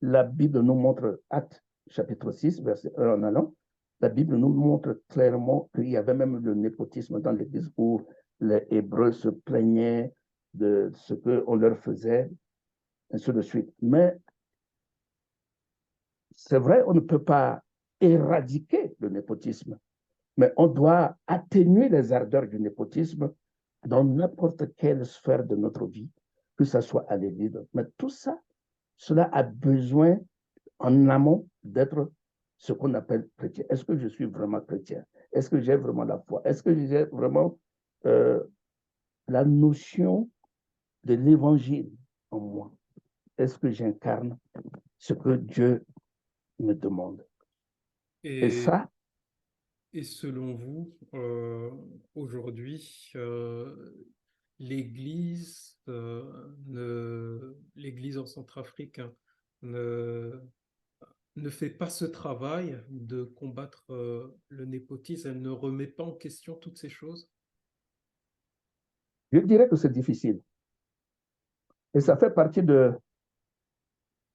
la Bible nous montre, Acte chapitre 6, verset 1 en allant, la Bible nous montre clairement qu'il y avait même le népotisme dans l'Église où les Hébreux se plaignaient de ce qu'on leur faisait, ainsi de suite. Mais c'est vrai, on ne peut pas éradiquer le népotisme, mais on doit atténuer les ardeurs du népotisme dans n'importe quelle sphère de notre vie, que ce soit à l'Église. Mais tout ça, cela a besoin en amont d'être ce qu'on appelle chrétien. Est-ce que je suis vraiment chrétien? Est-ce que j'ai vraiment la foi? Est-ce que j'ai vraiment euh, la notion de l'évangile en moi? Est-ce que j'incarne ce que Dieu me demande? Et Et, ça, et selon vous, aujourd'hui, l'Église en Centrafrique, hein, ne, ne fait pas ce travail de combattre le népotisme, elle ne remet pas en question toutes ces choses? je dirais que c'est difficile. Et ça fait partie de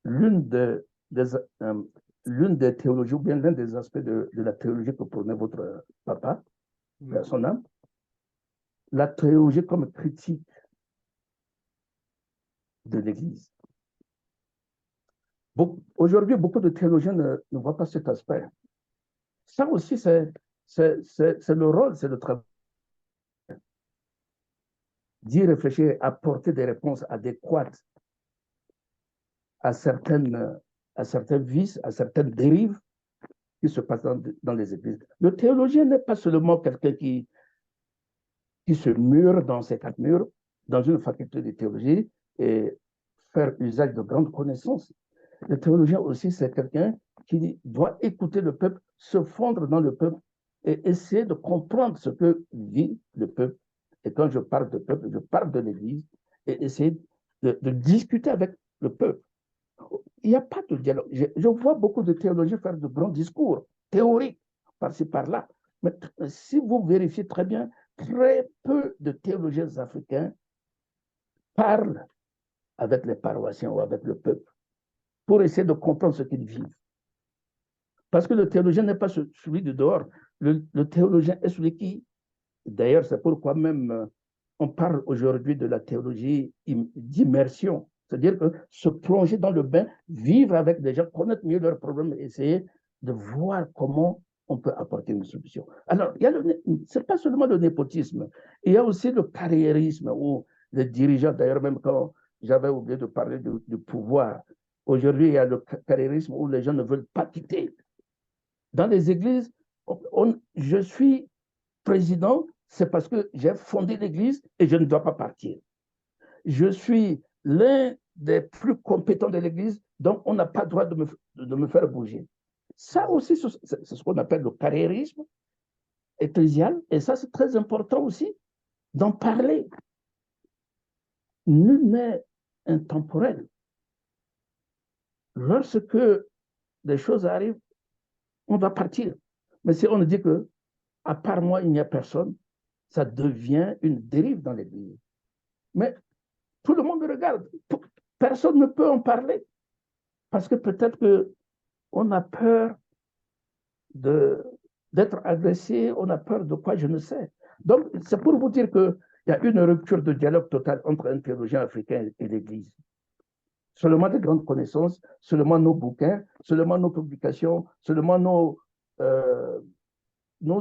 l'une l'une des théologies, ou bien l'un des aspects de la théologie que prenait votre papa, à son âme, la théologie comme critique de l'Église. Aujourd'hui, beaucoup de théologiens ne voient pas cet aspect. Ça aussi, c'est le rôle, c'est le travail d'y réfléchir, apporter des réponses adéquates à certains vices, à certaines dérives qui se passent dans les églises. Le théologien n'est pas seulement quelqu'un qui se mure dans ses quatre murs, dans une faculté de théologie, et faire usage de grandes connaissances. Le théologien aussi, c'est quelqu'un qui doit écouter le peuple, se fondre dans le peuple et essayer de comprendre ce que vit le peuple. Et quand je parle de peuple, je parle de l'Église et essayer de discuter avec le peuple. Il n'y a pas de dialogue. Je vois beaucoup de théologiens faire de grands discours théoriques par-ci, par-là. Mais si vous vérifiez très bien, très peu de théologiens africains parlent avec les paroissiens ou avec le peuple pour essayer de comprendre ce qu'ils vivent. Parce que le théologien n'est pas celui de dehors. Le théologien est celui qui, d'ailleurs, c'est pourquoi même on parle aujourd'hui de la théologie d'immersion. C'est-à-dire que se plonger dans le bain, vivre avec des gens, connaître mieux leurs problèmes, essayer de voir comment on peut apporter une solution. Alors, ce n'est pas seulement le népotisme, il y a aussi le carriérisme, où les dirigeants, d'ailleurs, même quand j'avais oublié de parler du pouvoir, aujourd'hui, il y a le carriérisme où les gens ne veulent pas quitter. Dans les églises, je suis président, c'est parce que j'ai fondé l'église et je ne dois pas partir. Je suis l'un des plus compétents de l'église, donc on n'a pas le droit de me faire bouger. Ça aussi, c'est ce qu'on appelle le carriérisme ecclésial, et ça, c'est très important aussi d'en parler. Nul n'est intemporel. Lorsque des choses arrivent, on va partir. Mais si on dit que, à part moi, il n'y a personne, ça devient une dérive dans l'église. Mais tout le monde regarde. Personne ne peut en parler. Parce que peut-être qu'on a peur d'être agressé, on a peur de quoi, je ne sais. Donc, c'est pour vous dire qu'il y a une rupture de dialogue total entre un théologien africain et l'Église. Seulement des grandes connaissances, seulement nos bouquins, seulement nos publications, seulement nos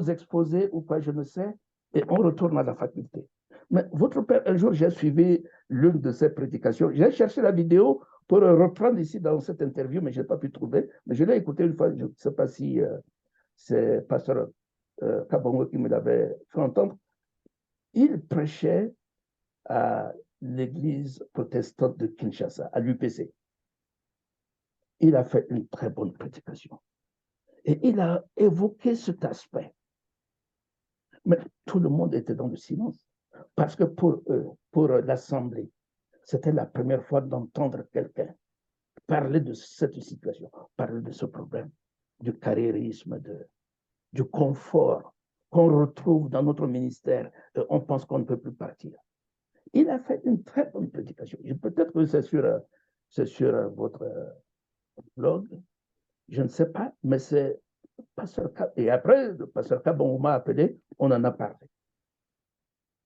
exposés ou quoi, je ne sais, et on retourne à la faculté. Mais votre père, un jour, j'ai suivi l'une de ses prédications. J'ai cherché la vidéo pour reprendre ici dans cette interview, mais je n'ai pas pu trouver. Mais je l'ai écouté une fois, je ne sais pas si c'est pasteur Kabongo qui me l'avait fait entendre. Il prêchait à l'église protestante de Kinshasa, à l'UPC. Il a fait une très bonne prédication. Et il a évoqué cet aspect. Mais tout le monde était dans le silence. Parce que pour eux, pour l'Assemblée, c'était la première fois d'entendre quelqu'un parler de cette situation, parler de ce problème, du carriérisme, du confort qu'on retrouve dans notre ministère. On pense qu'on ne peut plus partir. Il a fait une très bonne prédication. Peut-être que c'est sur votre blog, je ne sais pas, mais c'est Pasteur K. Et après, le Pasteur Kabon m'a appelé, on en a parlé.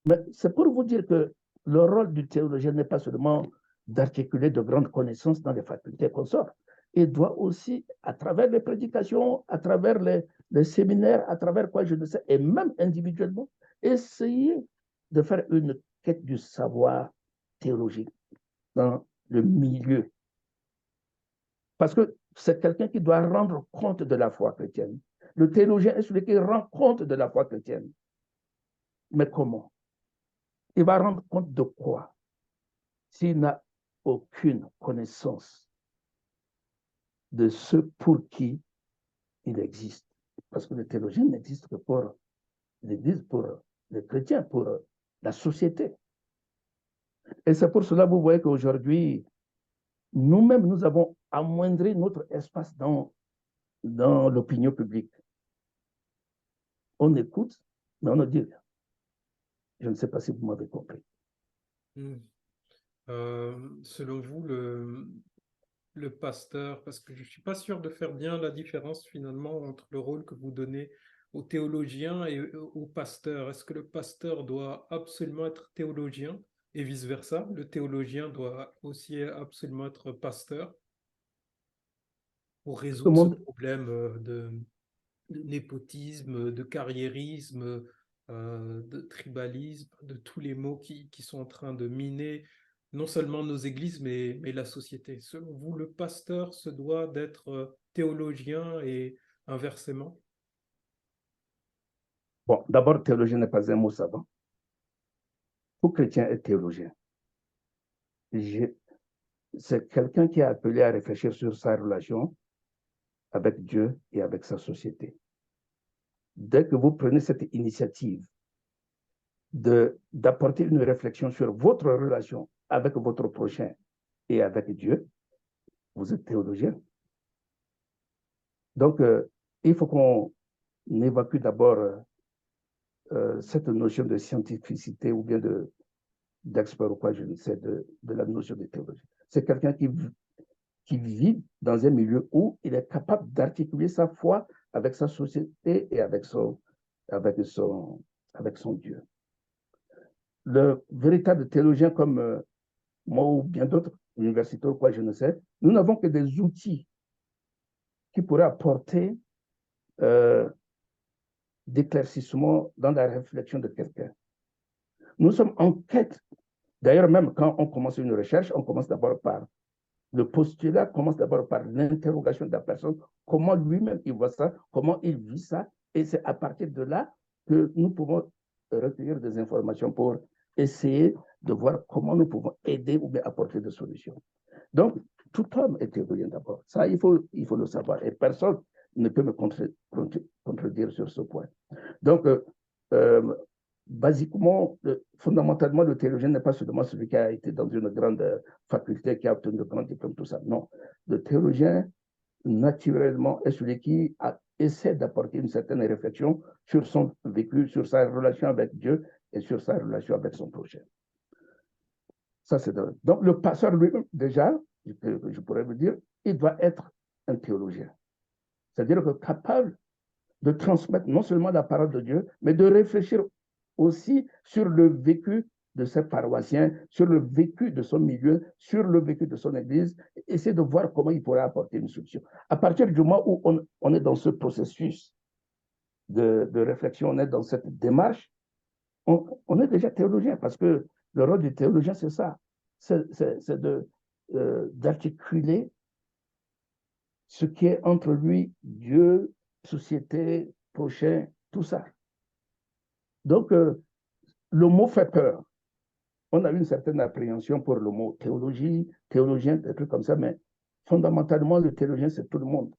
Mais c'est pour vous dire que le rôle du théologien n'est pas seulement d'articuler de grandes connaissances dans les facultés qu'on sort. Il doit aussi, à travers les prédications, à travers les séminaires, à travers quoi je ne sais, et même individuellement, essayer de faire une quête du savoir théologique dans le milieu. Parce que c'est quelqu'un qui doit rendre compte de la foi chrétienne. Le théologien est celui qui rend compte de la foi chrétienne. Mais comment? Il va rendre compte de quoi? S'il n'a aucune connaissance de ce pour qui il existe. Parce que le théologien n'existe que pour l'Église, pour les chrétiens, pour la société. Et c'est pour cela que vous voyez qu'aujourd'hui, nous-mêmes, nous avons amoindri notre espace dans l'opinion publique. On écoute, mais on ne dit rien. Je ne sais pas si vous m'avez compris. Selon vous, le pasteur, parce que je ne suis pas sûr de faire bien la différence finalement entre le rôle que vous donnez au théologien et au pasteur. Est-ce que le pasteur doit absolument être théologien et vice-versa? Le théologien doit aussi absolument être pasteur pour Tout le résoudre ce monde, problème de népotisme, de carriérisme, de tribalisme, de tous les mots qui sont en train de miner non seulement nos églises, mais la société. Selon vous, le pasteur se doit d'être théologien et inversement? bon, d'abord, théologien n'est pas un mot savant. Tout chrétien est théologien. C'est quelqu'un qui est appelé à réfléchir sur sa relation avec Dieu et avec sa société. Dès que vous prenez cette initiative d'apporter une réflexion sur votre relation avec votre prochain et avec Dieu, vous êtes théologien. Donc, il faut qu'on évacue d'abord cette notion de scientificité ou bien d'expert ou quoi, je ne sais, de la notion de théologie. C'est quelqu'un qui vit dans un milieu où il est capable d'articuler sa foi avec sa société et avec son, avec son Dieu. Le véritable théologien comme moi ou bien d'autres universitaires ou quoi, je ne sais, nous n'avons que des outils qui pourraient apporter euh, d'éclaircissement dans la réflexion de quelqu'un. Nous sommes en quête. D'ailleurs, même quand on commence une recherche, on commence d'abord par le postulat, commence d'abord par l'interrogation de la personne, comment lui-même il voit ça, comment il vit ça, et c'est à partir de là que nous pouvons recueillir des informations pour essayer de voir comment nous pouvons aider ou bien apporter des solutions. Donc, tout homme est théologien d'abord. Ça, il faut le savoir. Et personne ne peut me contredire sur ce point. Donc, euh, basiquement, fondamentalement, le théologien n'est pas seulement celui qui a été dans une grande faculté, qui a obtenu de grands diplômes, tout ça. Non. Le théologien, naturellement, est celui qui essaie d'apporter une certaine réflexion sur son vécu, sur sa relation avec Dieu et sur sa relation avec son prochain. Ça, c'est donc, le pasteur lui-même, déjà, je pourrais vous dire, il doit être un théologien. C'est-à-dire que capable de transmettre non seulement la parole de Dieu, mais de réfléchir aussi sur le vécu de ses paroissiens, sur le vécu de son milieu, sur le vécu de son église, essayer de voir comment il pourrait apporter une solution. À partir du moment où on est dans ce processus de réflexion, on est dans cette démarche, on est déjà théologien parce que le rôle du théologien, c'est ça, c'est d'articuler ce qui est entre lui, Dieu, société, prochain, tout ça. Donc, le mot fait peur. On a une certaine appréhension pour le mot théologie, théologien, des trucs comme ça, mais fondamentalement, le théologien, c'est tout le monde.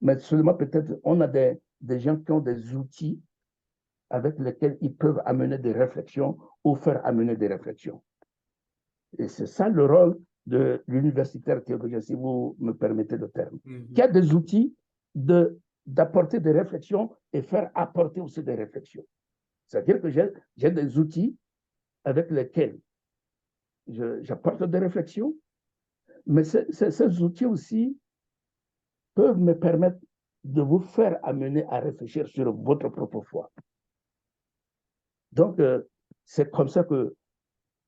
Mais seulement peut-être, on a des gens qui ont des outils avec lesquels ils peuvent amener des réflexions ou faire amener des réflexions. Et c'est ça le rôle de l'universitaire théologien, si vous me permettez le terme, qui a des outils d'apporter des réflexions et faire apporter aussi des réflexions. C'est-à-dire que j'ai des outils avec lesquels j'apporte des réflexions, mais ces outils aussi peuvent me permettre de vous faire amener à réfléchir sur votre propre foi. Donc, c'est comme ça que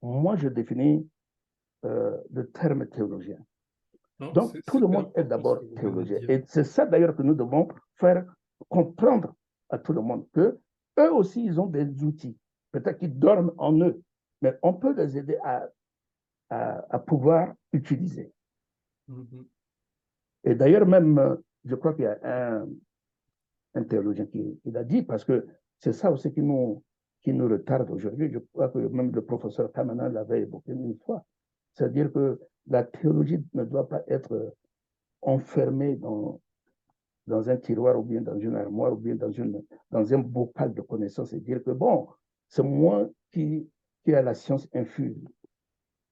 moi, je définis le terme théologien. Non, Donc, c'est tout le super monde est important ce d'abord que vous venez de théologien. dire. Et c'est ça d'ailleurs que nous devons faire comprendre à tout le monde que eux aussi, ils ont des outils. Peut-être qu'ils dorment en eux, mais on peut les aider à pouvoir utiliser. Et d'ailleurs, même, je crois qu'il y a un théologien qui l'a dit, parce que c'est ça aussi qui nous retarde aujourd'hui. Je crois que même le professeur Kamana l'avait évoqué une fois. C'est-à-dire que la théologie ne doit pas être enfermée dans un tiroir ou bien dans une armoire ou bien dans un bocal de connaissances et dire que bon, c'est moi qui a la science infuse.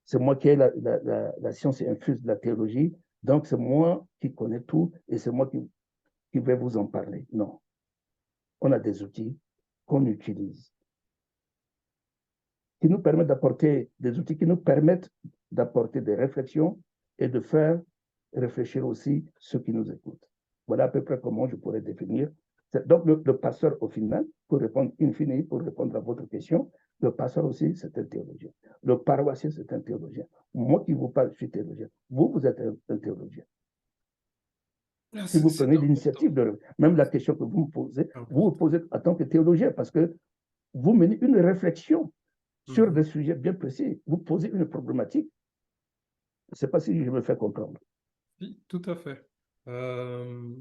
C'est moi qui ai la science infuse de la théologie. Donc, c'est moi qui connais tout et c'est moi qui vais vous en parler. Non. On a des outils qu'on utilise. qui nous permettent d'apporter des outils qui nous permettent d'apporter des réflexions et de faire réfléchir aussi ceux qui nous écoutent. Voilà à peu près comment je pourrais définir. Donc, le pasteur, au final, pour répondre in fine, pour répondre à votre question, le pasteur aussi, c'est un théologien. Le paroissien, c'est un théologien. Moi qui vous parle, je suis théologien. Vous, vous êtes un théologien. Si vous C'est prenez important. l'initiative de même la question que vous me posez, vous vous Important. posez en tant que théologien parce que vous menez une réflexion sur des sujets bien précis. Vous posez une problématique. Je ne sais pas si je me fais comprendre. Oui, tout à fait. Euh,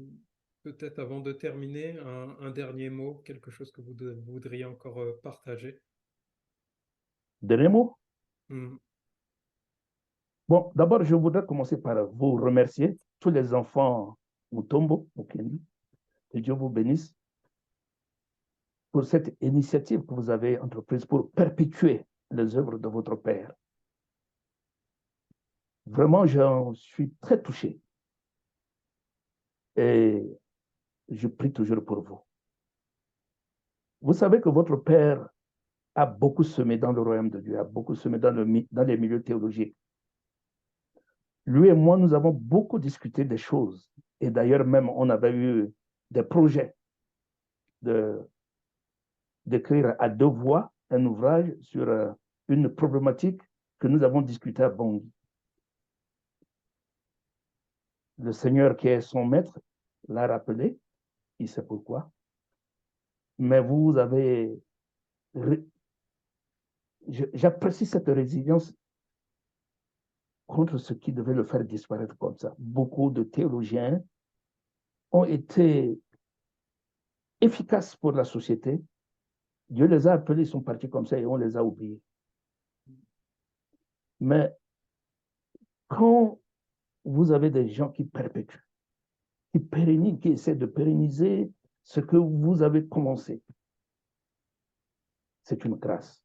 Peut-être avant de terminer, un dernier mot, quelque chose que vous voudriez encore partager. Dernier mot. Mhm. Bon, d'abord, je voudrais commencer par vous remercier, tous les enfants Mutombo, Mukendi, que Dieu vous bénisse pour cette initiative que vous avez entreprise pour perpétuer les œuvres de votre Père. Vraiment, j'en suis très touché et je prie toujours pour vous. Vous savez que votre Père a beaucoup semé dans le royaume de Dieu, a beaucoup semé dans les milieux théologiques. Lui et moi, nous avons beaucoup discuté des choses. Et d'ailleurs, même, on avait eu des projets d'écrire à deux voix un ouvrage sur une problématique que nous avons discutée à Bangui. Le Seigneur qui est son maître l'a rappelé, il sait pourquoi. Mais vous avez... J'apprécie cette résilience contre ce qui devait le faire disparaître comme ça. Beaucoup de théologiens ont été efficaces pour la société. Dieu les a appelés, ils sont partis comme ça et on les a oubliés. Mais quand vous avez des gens qui perpétuent, qui essaient de pérenniser ce que vous avez commencé, c'est une grâce.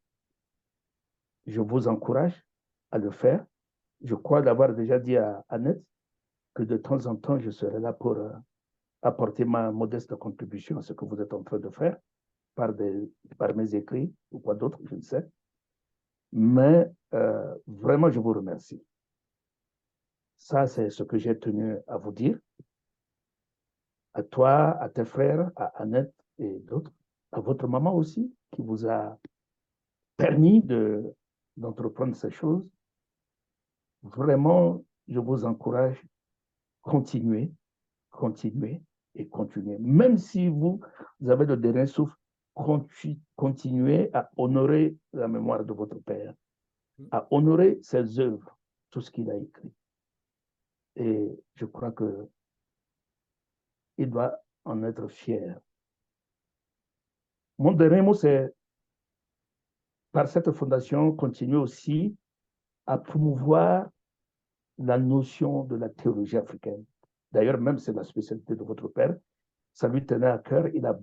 Je vous encourage à le faire. Je crois d'avoir déjà dit à Annette que de temps en temps, je serai là pour apporter ma modeste contribution à ce que vous êtes en train de faire par mes écrits ou quoi d'autre, je ne sais. Mais vraiment, je vous remercie. Ça, c'est ce que j'ai tenu à vous dire, à toi, à tes frères, à Annette et d'autres, à votre maman aussi, qui vous a permis d'entreprendre ces choses. Vraiment, je vous encourage, continuez, continuez et continuez. Même si vous avez le dernier souffle, continuez à honorer la mémoire de votre père, à honorer ses œuvres, tout ce qu'il a écrit. Et je crois que il doit en être fier. Mon dernier mot, c'est par cette fondation, continuer aussi à promouvoir la notion de la théologie africaine. D'ailleurs, même c'est la spécialité de votre père. Ça lui tenait à cœur. Il a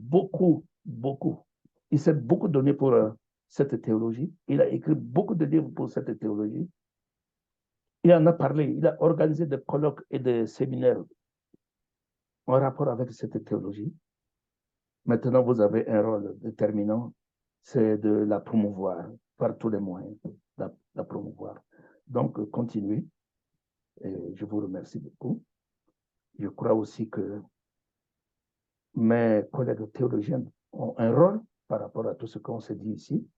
il s'est beaucoup donné pour cette théologie. Il a écrit beaucoup de livres pour cette théologie. Il en a parlé. Il a organisé des colloques et des séminaires en rapport avec cette théologie. Maintenant, vous avez un rôle déterminant, c'est de la promouvoir par tous les moyens, la promouvoir. Donc, continuez. Et je vous remercie beaucoup. Je crois aussi que mes collègues théologiens ont un rôle par rapport à tout ce qu'on s'est dit ici.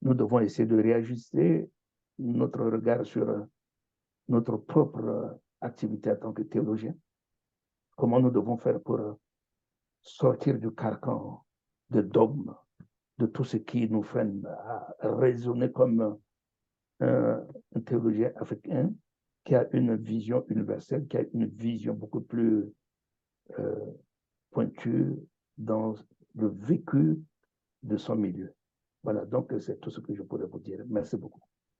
Nous devons essayer de réajuster notre regard sur notre propre activité en tant que théologien. Comment nous devons faire pour sortir du carcan de dogmes, de tout ce qui nous freine à raisonner comme un théologien africain qui a une vision universelle, qui a une vision beaucoup plus euh, pointue dans le vécu de son milieu. Voilà, donc c'est tout ce que je pourrais vous dire. Merci beaucoup.